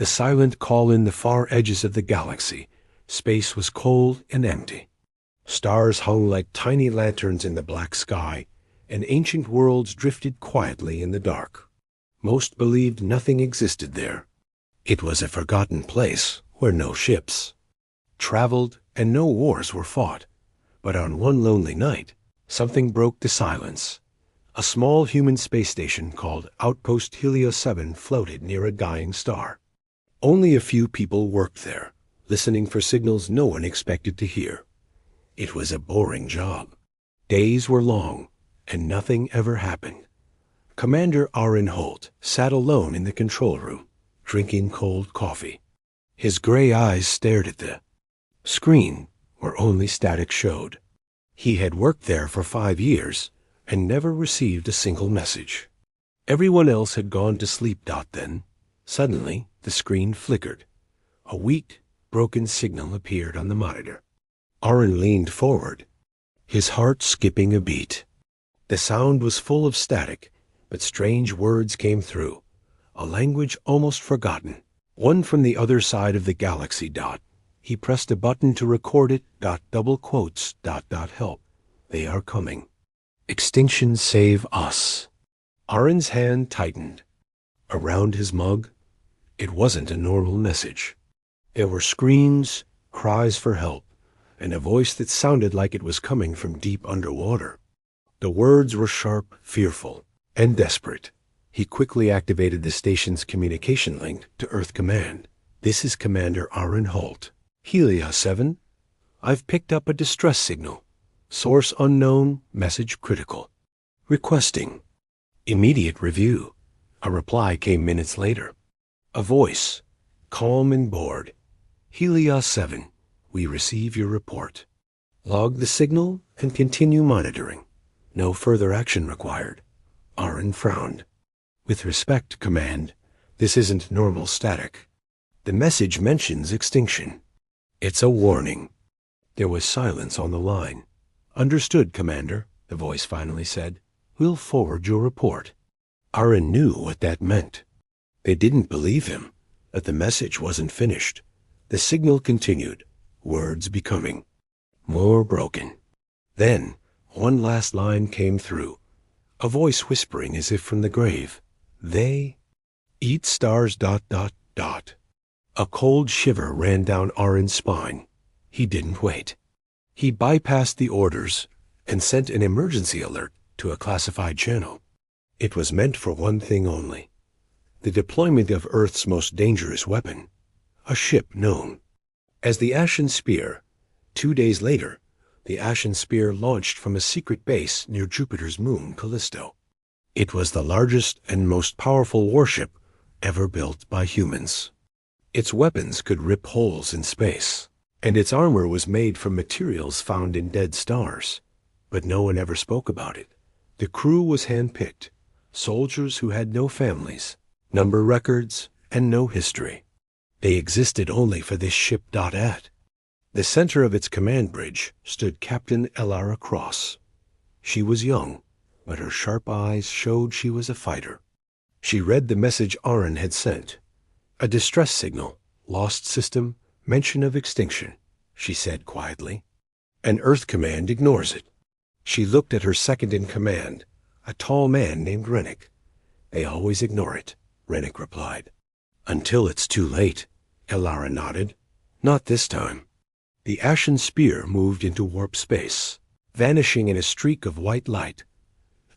The silent call in the far edges of the galaxy. Space was cold and empty. Stars hung like tiny lanterns in the black sky, and ancient worlds drifted quietly in the dark. Most believed nothing existed there. It was a forgotten place where no ships traveled and no wars were fought. But on one lonely night, something broke the silence. A small human space station called Outpost Helios 7 floated near a dying star. Only a few people worked there, listening for signals no one expected to hear. It was a boring job. Days were long, and nothing ever happened. Commander Aaron Holt sat alone in the control room, drinking cold coffee. His gray eyes stared at the screen where only static showed. He had worked there for 5 years and never received a single message. Everyone else had gone to sleep. Then, suddenly, the screen flickered. A weak, broken signal appeared on the monitor. Aaron leaned forward, his heart skipping a beat. The sound was full of static, but strange words came through, a language almost forgotten, one from the other side of the galaxy. He pressed a button to record it. Double quotes. Help. They are coming. Extinction save us. Aaron's hand tightened. Around his mug, it wasn't a normal message. There were screams, cries for help, and a voice that sounded like it was coming from deep underwater. The words were sharp, fearful, and desperate. He quickly activated the station's communication link to Earth Command. This is Commander Aaron Holt. Helios 7. I've picked up a distress signal. Source unknown, message critical. Requesting immediate review. A reply came minutes later. A voice, calm and bored. Helios 7. We receive your report. Log the signal and continue monitoring. No further action required. Aaron frowned. With respect, Command, this isn't normal static. The message mentions extinction. It's a warning. There was silence on the line. Understood, Commander, the voice finally said. We'll forward your report. Aaron knew what that meant. They didn't believe him, that the message wasn't finished. The signal continued, words becoming more broken. Then, one last line came through, a voice whispering as if from the grave. They eat stars. A cold shiver ran down Aaron's spine. He didn't wait. He bypassed the orders and sent an emergency alert to a classified channel. It was meant for one thing only: the deployment of Earth's most dangerous weapon, a ship known as the Ashen Spear. 2 days later, the Ashen Spear launched from a secret base near Jupiter's moon, Callisto. It was the largest and most powerful warship ever built by humans. Its weapons could rip holes in space, and its armor was made from materials found in dead stars. But no one ever spoke about it. The crew was handpicked, soldiers who had no families, number records, and no history. They existed only for this ship. At the center of its command bridge stood Captain Elara Cross. She was young, but her sharp eyes showed she was a fighter. She read the message Aaron had sent. A distress signal, lost system, mention of extinction, she said quietly. An Earth Command ignores it. She looked at her second-in-command, a tall man named Rennick. They always ignore it, Rennick replied. Until it's too late, Elara nodded. Not this time. The Ashen Spear moved into warp space, vanishing in a streak of white light.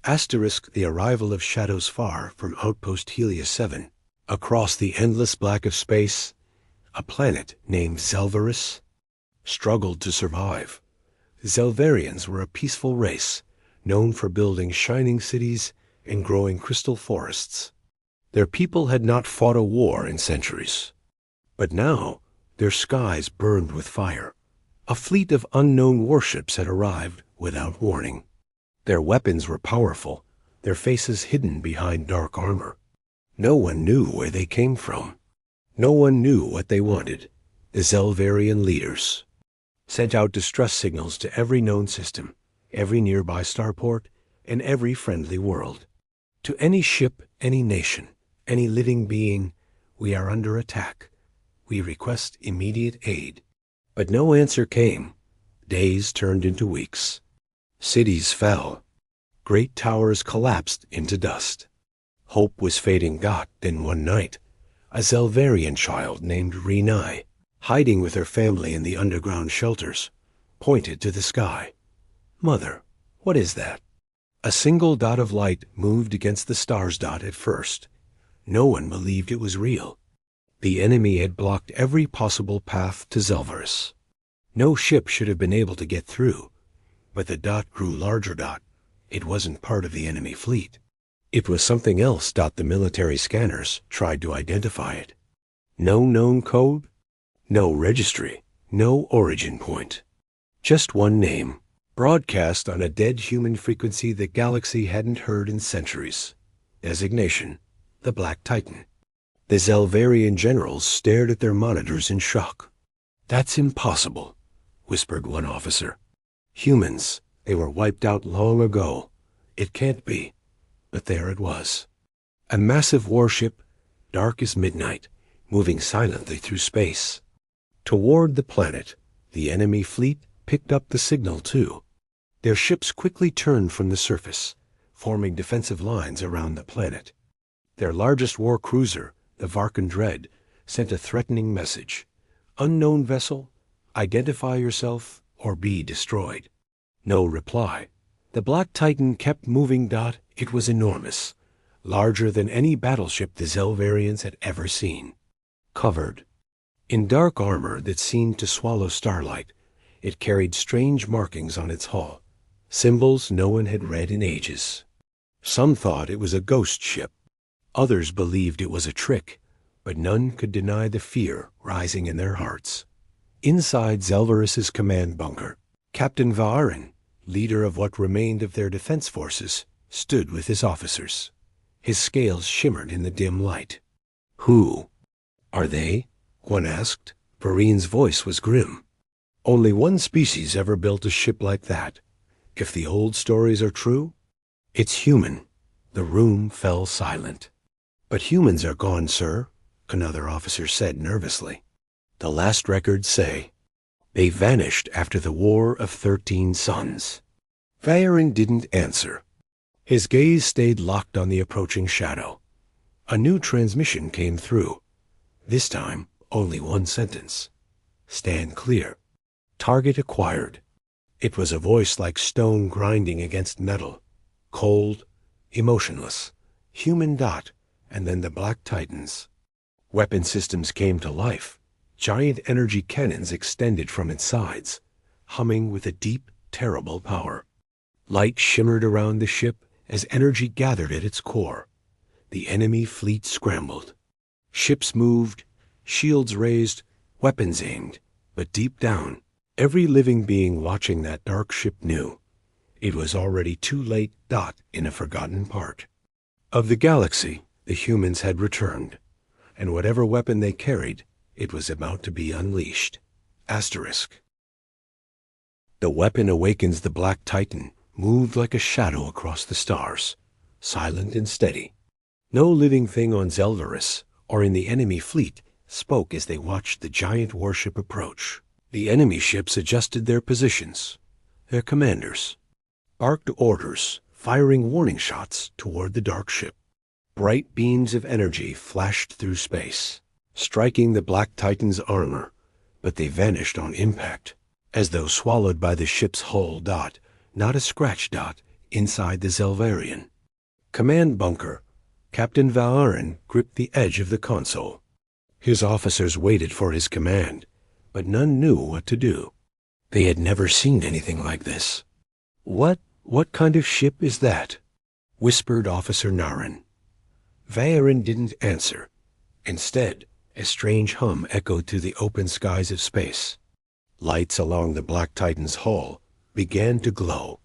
The arrival of shadows far from Outpost Helios 7. Across the endless black of space, a planet named Zelverus struggled to survive. Zelverians were a peaceful race, known for building shining cities and growing crystal forests. Their people had not fought a war in centuries. But now, their skies burned with fire. A fleet of unknown warships had arrived without warning. Their weapons were powerful, their faces hidden behind dark armor. No one knew where they came from. No one knew what they wanted. The Zelverian leaders sent out distress signals to every known system, every nearby starport, and every friendly world. To any ship, any nation, any living being, We are under attack. We request immediate aid. But no answer came. Days turned into weeks. Cities fell. Great towers collapsed into dust. Hope was fading. Then one night, a Zelverian child named Renai, hiding with her family in the underground shelters, pointed to the sky. "Mother, what is that?" A single dot of light moved against the stars. At first, no one believed it was real. The enemy had blocked every possible path to Zelverus. No ship should have been able to get through, but the dot grew larger. It wasn't part of the enemy fleet. It was something else. The military scanners tried to identify it. No known code, no registry, no origin point. Just one name, broadcast on a dead human frequency the galaxy hadn't heard in centuries. Designation, the Black Titan. The Zelverian generals stared at their monitors in shock. "That's impossible," whispered one officer. "Humans, they were wiped out long ago. It can't be." But there it was. A massive warship, dark as midnight, moving silently through space. Toward the planet, the enemy fleet picked up the signal too. Their ships quickly turned from the surface, forming defensive lines around the planet. Their largest war cruiser, the Varkan Dread, sent a threatening message. "Unknown vessel, identify yourself or be destroyed." No reply. The Black Titan kept moving. It was enormous, larger than any battleship the Zelverians had ever seen. Covered in dark armor that seemed to swallow starlight, it carried strange markings on its hull, symbols no one had read in ages. Some thought it was a ghost ship. Others believed it was a trick, but none could deny the fear rising in their hearts. Inside Zelverus's command bunker, Captain Va'arin, leader of what remained of their defense forces, stood with his officers. His scales shimmered in the dim light. "Who are they?" one asked. Va'arin's voice was grim. "Only one species ever built a ship like that. If the old stories are true, it's human." The room fell silent. "But humans are gone, sir," another officer said nervously. "The last records say they vanished after the War of 13 Suns." Va'arin didn't answer. His gaze stayed locked on the approaching shadow. A new transmission came through. This time, only one sentence. "Stand clear. Target acquired." It was a voice like stone grinding against metal. Cold, emotionless. Human. And then the Black Titans. Weapon systems came to life. Giant energy cannons extended from its sides, humming with a deep, terrible power. Light shimmered around the ship as energy gathered at its core. The enemy fleet scrambled. Ships moved, shields raised, weapons aimed, but deep down, every living being watching that dark ship knew it was already too late. In a forgotten part of the galaxy, the humans had returned, and whatever weapon they carried, it was about to be unleashed. Asterisk. The weapon awakens. The Black Titan moved like a shadow across the stars, silent and steady. No living thing on Zelverus or in the enemy fleet spoke as they watched the giant warship approach. The enemy ships adjusted their positions. Their commanders barked orders, firing warning shots toward the dark ship. Bright beams of energy flashed through space, striking the Black Titan's armor, but they vanished on impact, as though swallowed by the ship's hull. Not a scratch. Inside the Zelverian command bunker, Captain Va'arin gripped the edge of the console. His officers waited for his command, but none knew what to do. They had never seen anything like this. What kind of ship is that?" whispered Officer Narin. Va'arin didn't answer. Instead, a strange hum echoed through the open skies of space. Lights along the Black Titan's hull began to glow,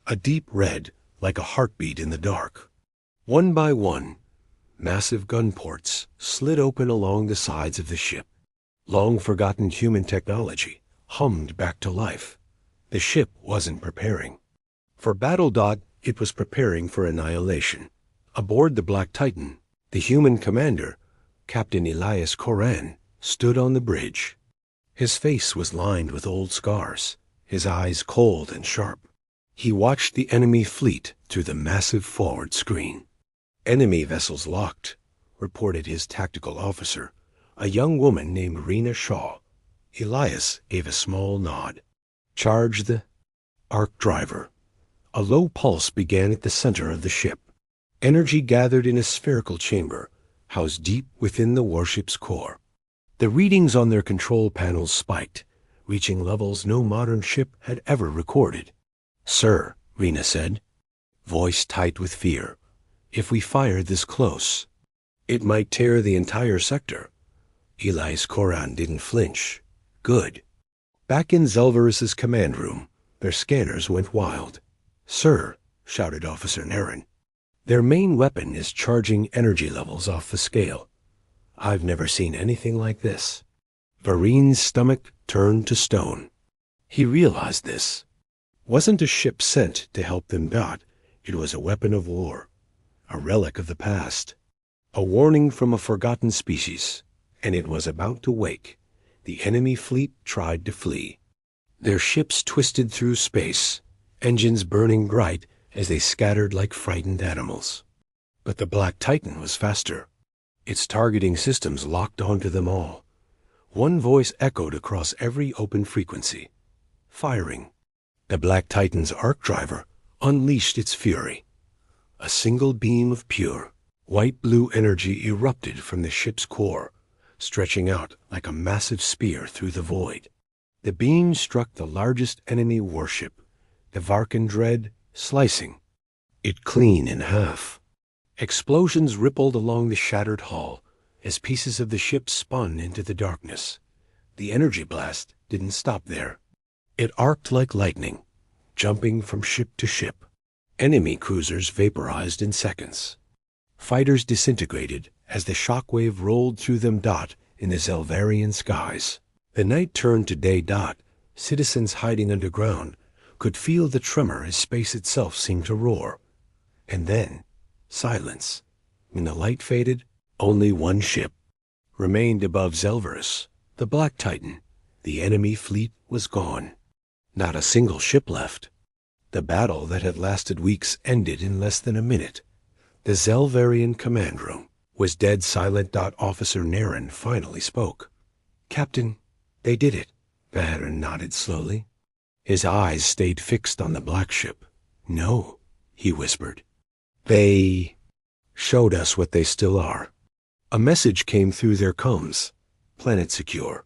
a deep red like a heartbeat in the dark. One by one, massive gun ports slid open along the sides of the ship. Long-forgotten human technology hummed back to life. The ship wasn't preparing for battle. It was preparing for annihilation. Aboard the Black Titan, the human commander, Captain Elias Coran stood on the bridge. His face was lined with old scars, his eyes cold and sharp. He watched the enemy fleet through the massive forward screen. "Enemy vessels locked," reported his tactical officer, a young woman named Rena Shaw. Elias gave a small nod. "Charge the arc driver." A low pulse began at the center of the ship. Energy gathered in a spherical chamber, housed deep within the warship's core. The readings on their control panels spiked, reaching levels no modern ship had ever recorded. "Sir," Rena said, voice tight with fear, "if we fired this close, it might tear the entire sector." Elias Coran didn't flinch. "Good." Back in Zelverus's command room, their scanners went wild. "Sir," shouted Officer Naren, "their main weapon is charging energy levels off the scale. I've never seen anything like this." Varine's stomach turned to stone. He realized this wasn't a ship sent to help them dot. It was a weapon of war, a relic of the past, a warning from a forgotten species, and it was about to wake. The enemy fleet tried to flee. Their ships twisted through space, engines burning bright as they scattered like frightened animals. But the Black Titan was faster. Its targeting systems locked onto them all. One voice echoed across every open frequency. Firing. The Black Titan's arc driver unleashed its fury. A single beam of pure, white-blue energy erupted from the ship's core, stretching out like a massive spear through the void. The beam struck the largest enemy warship, the Varkan Dread, slicing it clean in half. Explosions rippled along the shattered hull as pieces of the ship spun into the darkness. The energy blast didn't stop there. It arced like lightning, jumping from ship to ship. Enemy cruisers vaporized in seconds. Fighters disintegrated as the shockwave rolled through them. In the Zelverian skies. The night turned to day. Citizens hiding underground could feel the tremor as space itself seemed to roar. And then, silence. When the light faded, only one ship remained above Zelverus, the Black Titan. The enemy fleet was gone. Not a single ship left. The battle that had lasted weeks ended in less than a minute. The Zelverian command room was dead silent. Officer Naren finally spoke. "Captain, they did it." Varen nodded slowly. His eyes stayed fixed on the black ship. "No," he whispered. "They showed us what they still are." A message came through their comms. "Planet secure.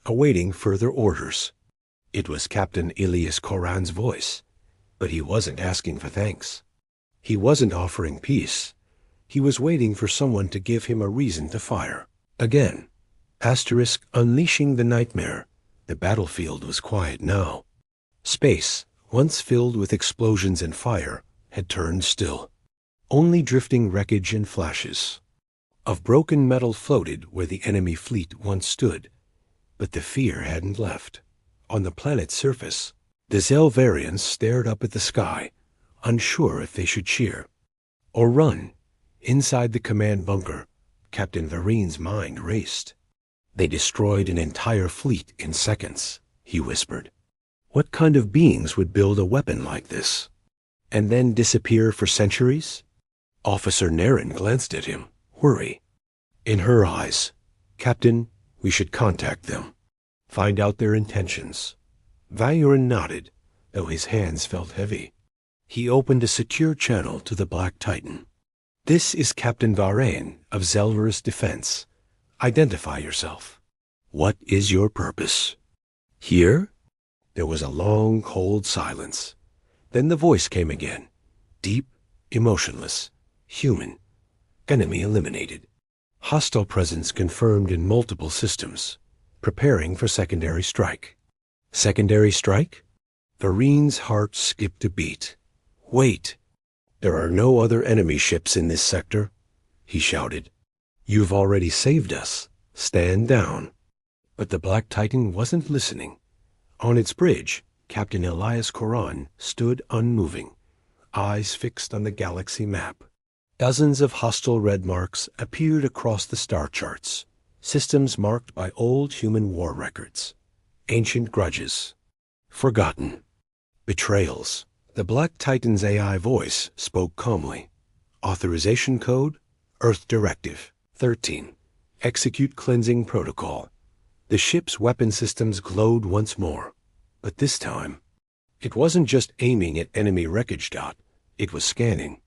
Awaiting further orders." It was Captain Elias Coran's voice, but he wasn't asking for thanks. He wasn't offering peace. He was waiting for someone to give him a reason to fire. Again. Unleashing the nightmare. The battlefield was quiet now. Space, once filled with explosions and fire, had turned still. Only drifting wreckage and flashes of broken metal floated where the enemy fleet once stood, but the fear hadn't left. On the planet's surface, the Zelverians stared up at the sky, unsure if they should cheer or run. Inside the command bunker, Captain Varine's mind raced. "They destroyed an entire fleet in seconds," he whispered. "What kind of beings would build a weapon like this? And then disappear for centuries?" Officer Naren glanced at him, worry in her eyes. "Captain, we should contact them. Find out their intentions." Valyurin nodded, though his hands felt heavy. He opened a secure channel to the Black Titan. "This is Captain Varane of Zelverus Defense. Identify yourself. What is your purpose?" "Here?" There was a long, cold silence. Then the voice came again, deep, emotionless, human. "Enemy eliminated. Hostile presence confirmed in multiple systems. Preparing for secondary strike." "Secondary strike?" Varine's heart skipped a beat. "Wait. There are no other enemy ships in this sector," he shouted. "You've already saved us. Stand down." But the Black Titan wasn't listening. On its bridge, Captain Elias Coran stood unmoving, eyes fixed on the galaxy map. Dozens of hostile red marks appeared across the star charts, systems marked by old human war records, ancient grudges, forgotten, betrayals. The Black Titan's AI voice spoke calmly. Authorization code, Earth Directive 13. Execute cleansing protocol. The ship's weapon systems glowed once more, but this time, it wasn't just aiming at enemy wreckage. It was scanning.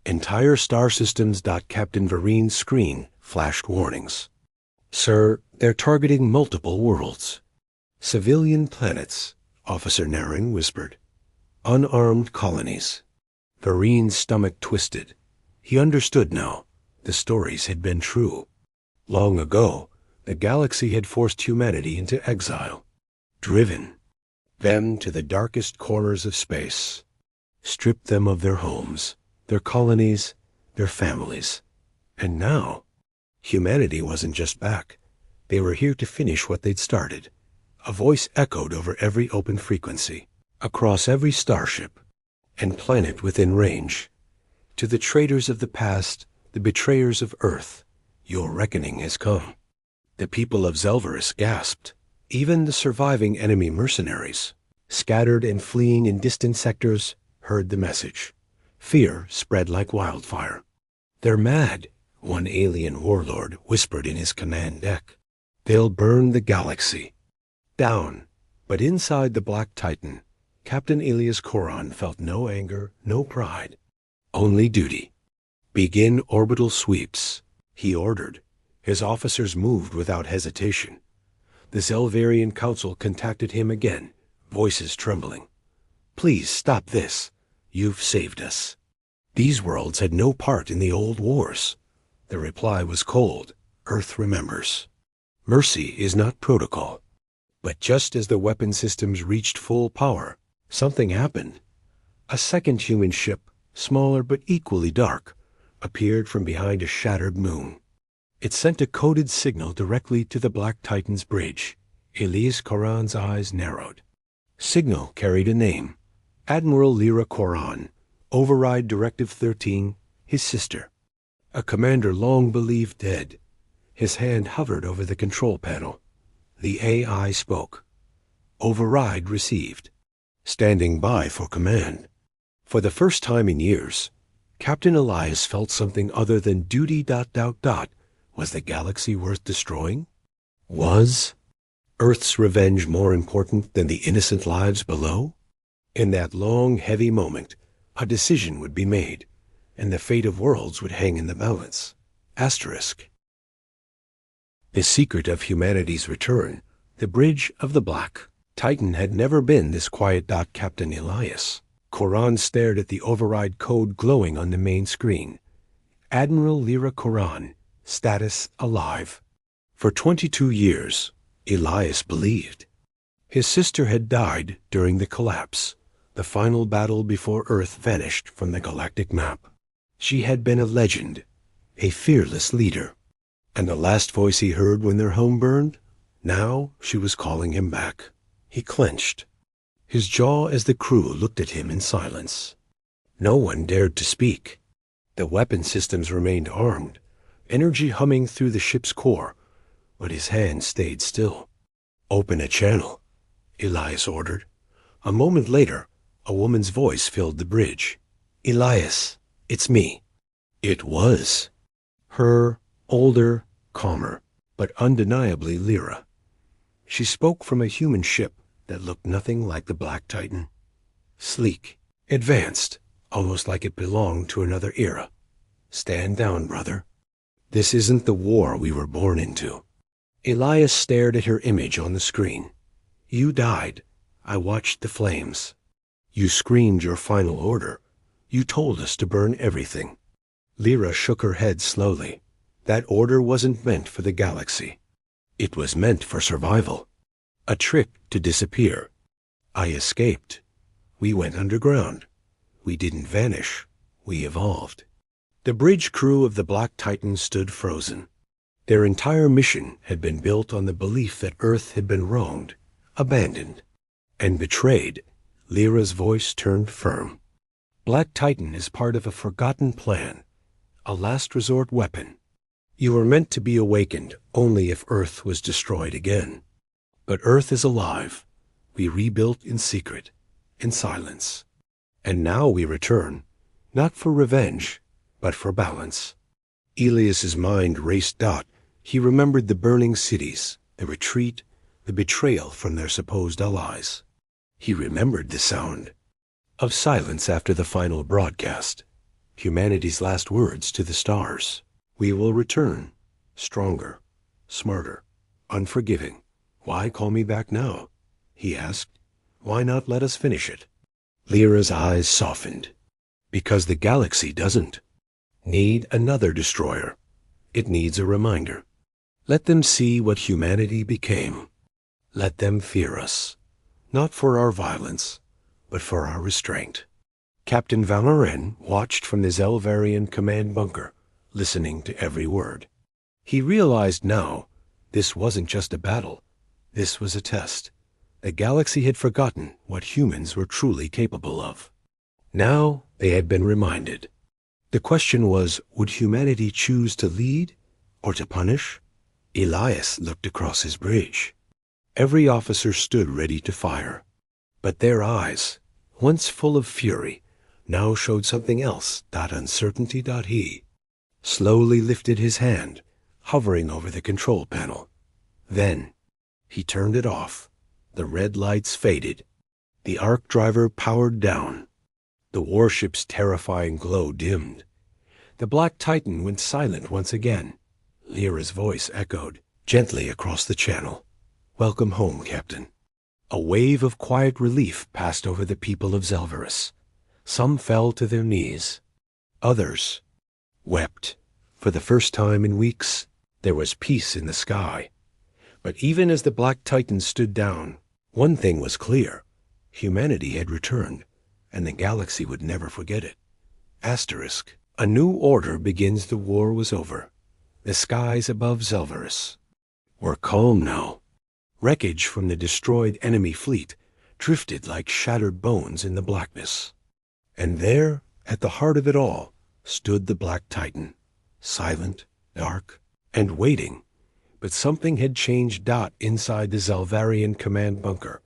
Entire star systems. Captain Varine's screen flashed warnings. Sir, they're targeting multiple worlds. Civilian planets, Officer Naring whispered. Unarmed colonies. Varine's stomach twisted. He understood now. The stories had been true. Long ago, the galaxy had forced humanity into exile, driven them to the darkest corners of space, stripped them of their homes, their colonies, their families. And now, humanity wasn't just back. They were here to finish what they'd started. A voice echoed over every open frequency, across every starship and planet within range. To the traitors of the past, the betrayers of Earth, your reckoning has come. The people of Zelverus gasped. Even the surviving enemy mercenaries, scattered and fleeing in distant sectors, heard the message. Fear spread like wildfire. They're mad, one alien warlord whispered in his command deck. They'll burn the galaxy down. But inside the Black Titan, Captain Elias Koran felt no anger, no pride, only duty. Begin orbital sweeps, he ordered. His officers moved without hesitation. The Zelverian Council contacted him again, voices trembling. Please stop this. You've saved us. These worlds had no part in the old wars. The reply was cold. Earth remembers. Mercy is not protocol. But just as the weapon systems reached full power, something happened. A second human ship, smaller but equally dark, appeared from behind a shattered moon. It sent a coded signal directly to the Black Titan's bridge. Elias Koran's eyes narrowed. Signal carried a name. Admiral Lyra Koran, Override Directive 13, his sister. A commander long believed dead. His hand hovered over the control panel. The AI spoke. Override received. Standing by for command. For the first time in years, Captain Elias felt something other than duty. Was the galaxy worth destroying? Was Earth's revenge more important than the innocent lives below? In that long, heavy moment, a decision would be made, and the fate of worlds would hang in the balance. Asterisk. The secret of humanity's return, the bridge of the Black Titan, had never been this quiet. Captain Elias Koran stared at the override code glowing on the main screen. Admiral Lyra Koran, status alive. For 22 years, Elias believed. His sister had died during the collapse, the final battle before Earth vanished from the galactic map. She had been a legend, a fearless leader. And the last voice he heard when their home burned? Now she was calling him back. He clenched, his jaw as the crew looked at him in silence. No one dared to speak. The weapon systems remained armed, energy humming through the ship's core, but his hand stayed still. Open a channel, Elias ordered. A moment later, a woman's voice filled the bridge. Elias, it's me. It was her, older, calmer, but undeniably Lyra. She spoke from a human ship that looked nothing like the Black Titan. Sleek, advanced, almost like it belonged to another era. Stand down, brother. This isn't the war we were born into. Elias stared at her image on the screen. You died. I watched the flames. You screamed your final order. You told us to burn everything. Lyra shook her head slowly. That order wasn't meant for the galaxy. It was meant for survival. A trick to disappear. I escaped. We went underground. We didn't vanish. We evolved. The bridge crew of the Black Titan stood frozen. Their entire mission had been built on the belief that Earth had been wronged, abandoned, and betrayed. Lyra's voice turned firm. Black Titan is part of a forgotten plan, a last resort weapon. You were meant to be awakened only if Earth was destroyed again. But Earth is alive. We rebuilt in secret, in silence. And now we return, not for revenge, but for balance. Elias's mind raced. He remembered the burning cities, the retreat, the betrayal from their supposed allies. He remembered the sound of silence after the final broadcast, humanity's last words to the stars. We will return, stronger, smarter, unforgiving. Why call me back now? He asked. Why not let us finish it? Lyra's eyes softened. Because the galaxy doesn't need another destroyer. It needs a reminder. Let them see what humanity became. Let them fear us, not for our violence, but for our restraint. Captain Valorem watched from the Zelverian command bunker, listening to every word. He realized now, this wasn't just a battle. This was a test. The galaxy had forgotten what humans were truly capable of. Now they had been reminded. The question was, would humanity choose to lead or to punish? Elias looked across his bridge. Every officer stood ready to fire. But their eyes, once full of fury, now showed something else. Uncertainty. He slowly lifted his hand, hovering over the control panel. Then he turned it off. The red lights faded. The arc driver powered down. The warship's terrifying glow dimmed. The Black Titan went silent once again. Lyra's voice echoed gently across the channel. Welcome home, Captain. A wave of quiet relief passed over the people of Zelverus. Some fell to their knees. Others wept. For the first time in weeks, there was peace in the sky. But even as the Black Titan stood down, one thing was clear. Humanity had returned, and the galaxy would never forget it. Asterisk. A new order begins. The war was over. The skies above Zelverus were calm now. Wreckage from the destroyed enemy fleet drifted like shattered bones in the blackness. And there, at the heart of it all, stood the Black Titan, silent, dark, and waiting. But something had changed. Inside the Zelverian command bunker,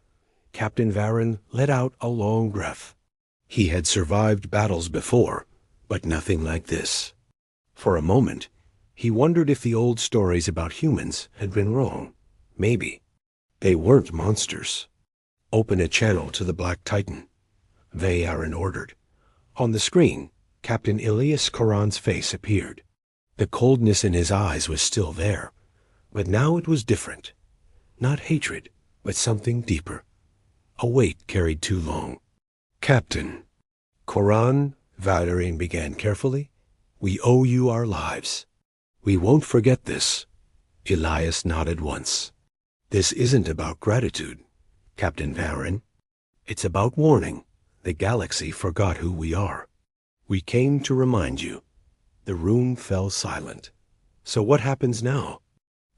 Captain Varen let out a long breath. He had survived battles before, but nothing like this. For a moment, he wondered if the old stories about humans had been wrong. Maybe. They weren't monsters. Open a channel to the Black Titan. Varen ordered. On the screen, Captain Elias Coran's face appeared. The coldness in his eyes was still there, but now it was different. Not hatred, but something deeper. A weight carried too long. Captain. Coran, Varen began carefully. We owe you our lives. We won't forget this. Elias nodded once. This isn't about gratitude, Captain Varen. It's about warning. The galaxy forgot who we are. We came to remind you. The room fell silent. So what happens now?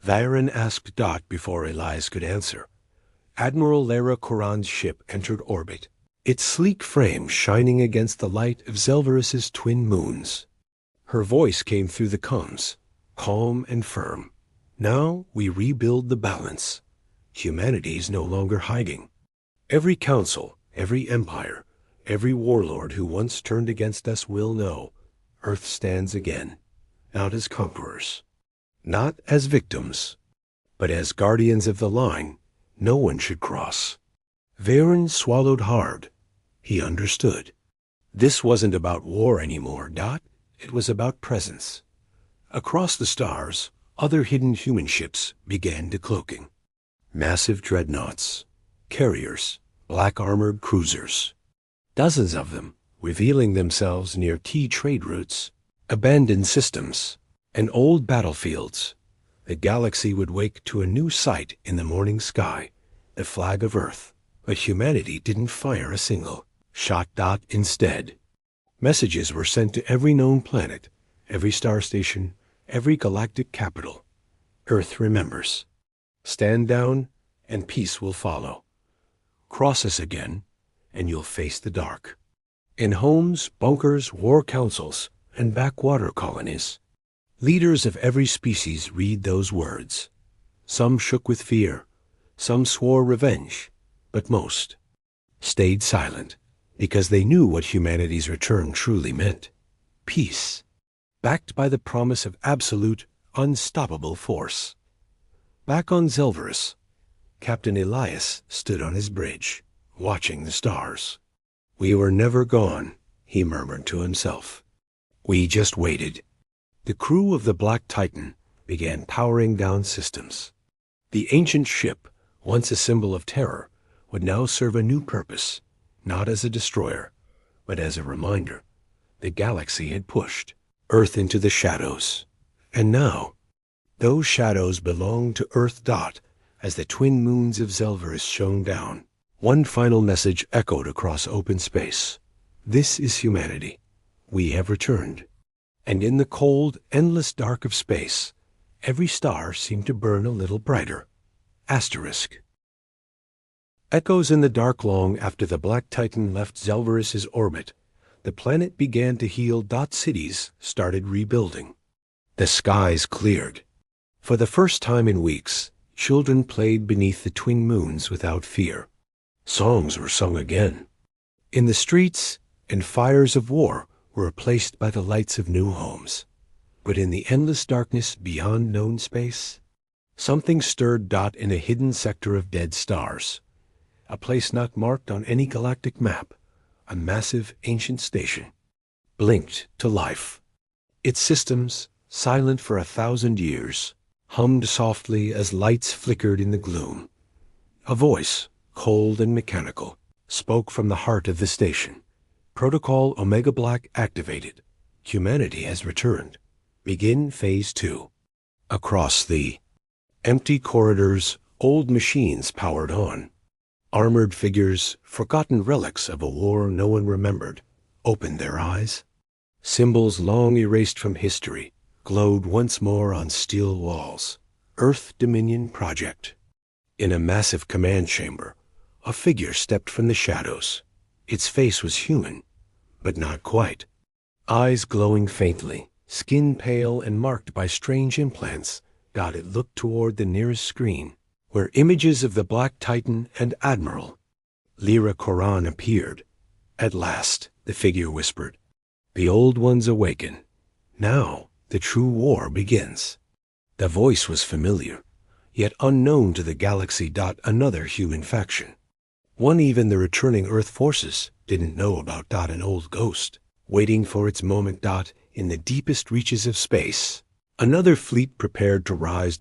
Varen asked before Elias could answer. Admiral Lara Coran's ship entered orbit, its sleek frame shining against the light of Zelverus's twin moons. Her voice came through the comms, calm and firm. Now we rebuild the balance. Humanity is no longer hiding. Every council, every empire, every warlord who once turned against us will know Earth stands again, not as conquerors, not as victims, but as guardians of the line no one should cross. Varen swallowed hard. He understood. This wasn't about war anymore, It was about presence. Across the stars, other hidden human ships began decloaking. Massive dreadnoughts, carriers, black-armored cruisers. Dozens of them, revealing themselves near key trade routes, abandoned systems, and old battlefields. The galaxy would wake to a new sight in the morning sky, the flag of Earth. But humanity didn't fire a single shot. Instead, messages were sent to every known planet, every star station, every galactic capital. Earth remembers. Stand down, and peace will follow. Cross us again, and you'll face the dark. In homes, bunkers, war councils, and backwater colonies. Leaders of every species read those words. Some shook with fear, some swore revenge, but most stayed silent because they knew what humanity's return truly meant. Peace, backed by the promise of absolute, unstoppable force. Back on Zelverus, Captain Elias stood on his bridge, watching the stars. "We were never gone," he murmured to himself. "We just waited." The crew of the Black Titan began powering down systems. The ancient ship, once a symbol of terror, would now serve a new purpose, not as a destroyer, but as a reminder. The galaxy had pushed Earth into the shadows. And now, those shadows belonged to Earth Dot as the twin moons of Zelverus shone down. One final message echoed across open space. This is humanity. We have returned. And in the cold, endless dark of space, every star seemed to burn a little brighter. Asterisk. Echoes in the dark long after the Black Titan left Zelverus's orbit. The planet began to heal. Cities started rebuilding. The skies cleared. For the first time in weeks, children played beneath the twin moons without fear. Songs were sung again. In the streets, and fires of war were replaced by the lights of new homes. But in the endless darkness beyond known space, something stirred. In a hidden sector of dead stars. A place not marked on any galactic map, a massive ancient station, blinked to life. Its systems, silent for 1,000 years, hummed softly as lights flickered in the gloom. A voice, cold and mechanical, spoke from the heart of the station. Protocol Omega Black activated. Humanity has returned. Begin Phase 2. Across the empty corridors, old machines powered on. Armored figures, forgotten relics of a war no one remembered, opened their eyes. Symbols long erased from history glowed once more on steel walls. Earth Dominion Project. In a massive command chamber, a figure stepped from the shadows. Its face was human, but not quite. Eyes glowing faintly, skin pale and marked by strange implants. It looked toward the nearest screen, where images of the Black Titan and Admiral Lyra Koran appeared. "At last," the figure whispered. "The old ones awaken. Now the true war begins." The voice was familiar, yet unknown to the galaxy. Another human faction. One even the returning Earth forces didn't know about. An old ghost, waiting for its moment. In the deepest reaches of space. Another fleet prepared to rise.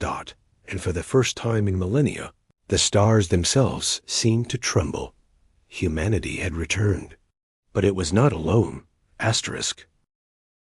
And for the first time in millennia, the stars themselves seemed to tremble. Humanity had returned. But it was not alone. Asterisk.